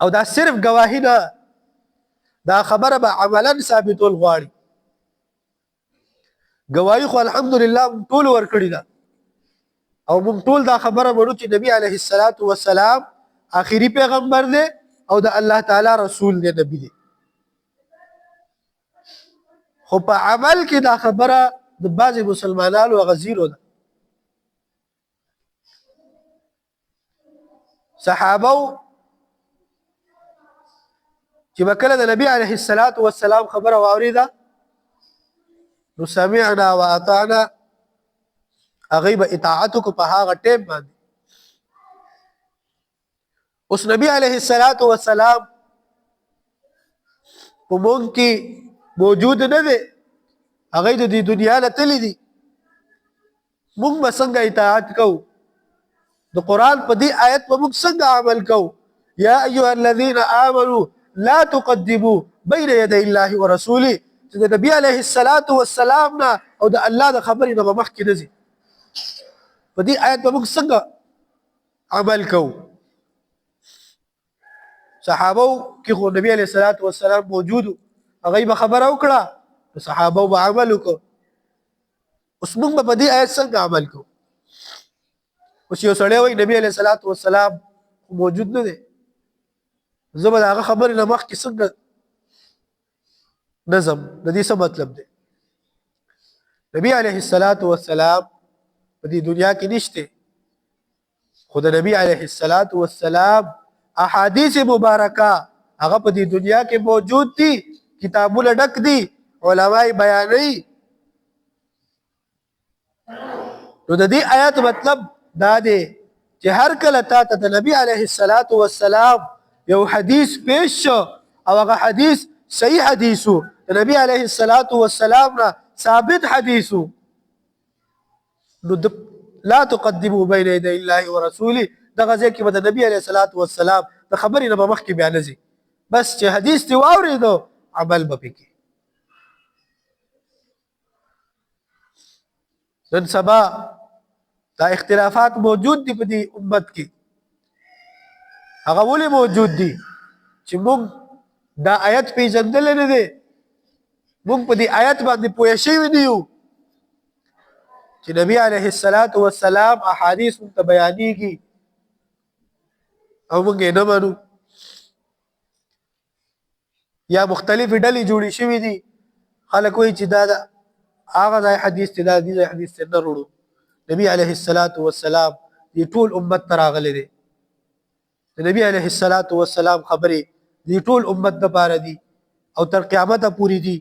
او دا صرف گواهی نه، دا خبره به عملا ثابتول غواړي. گواهی خو الحمدلله موږ ټول ورکړې ده او موږ ټول دا خبره وړو چې نبی علیه الصلاة والسلام آخري پیغمبر دی او د الله تعالی رسول دی، نبی دی. خو په عمل کې دا خبره د بعضې مسلمانانو هغه زیرو ده. صحابه چې به کله د نبی علیه الصلاة والسلام خبره واورېده نو سمعنا و اطعنا، هغوی به اطاعت وکړو په هغه ټیم باندې. اوس نبی علیه الصلاة والسلام په مونږ کې موجود نه دی، هغوی د دې دنیا نه تللی دي. مونږ به څنګه اطاعت کوو؟ د قرآن په دې آیت به مونږ څنګه عمل کوو؟ یا ایها الذین آمنوا لا تقدموا بین یدی الله ورسوله، چې د نبی علیه الصلاة والسلام نه او د الله د خبرې نه به مخکې نه ځي. په دې آیت به موږ څنګه عمل کوو؟ صحابو کې خو نبی علیه الصلاة والسلام موجود و، هغوی به خبره وکړه نو صحابو به عمل وکړو. اوس موږ به په دې آیت څنګه عمل کوو؟ اوس یو سړی وایي نبی علیه الصلاة والسلام موجود نه دی، زه به د هغه خبرې نه مخکې څنګه نظم؟ د دې څه مطلب دی؟ نبی علیه الصلاة والسلام په دې دنیا کې نشته، خو د نبی علیه الصلاة والسلام احادیث مبارکه هغه په دې دنیا کې موجود دي، کتابونه ډک دي، علماء بیانوي. نو د دې آیات مطلب دا دی چې هر کله تا ته د نبی علیه الصلاة والسلام یو حدیث پیش شو او هغه حدیث صحیح حدیثو، د نبی علیه الصلاة والسلام نه ثابت حدیثو، نو لا تقدموا بین یدی الله ورسوله، دغه ځای کې به د نبی علیه الصلاة والسلام د خبرې نه به مخکې بیا نه ځي، بس چې حدیث دې واورېدو عمل به پکې. نن سبا دا اختلافات موجود دي په دې امت کې. هغه ولې موجود دي؟ چې موږ دا آیت پیژندلی نه دی، موږ په دې آیت باندې پوه شوي نه یو چې نبی علیه الصلاة والسلام احادیث موږ ته بیانېږي او موږ یې نه منو، یا مختلفې ډلې جوړې شوي دي. خلک وایي چې دا هغه ځای حدیث دی، دا دې ځای حدیث دی، نه وروړو. نبی علیه الصلاة والسلام دې ټول امت ته راغلی دی. د نبی علیه الصلاة والسلام خبرې دې ټول امت دپاره دي او تر قیامته پورې دي.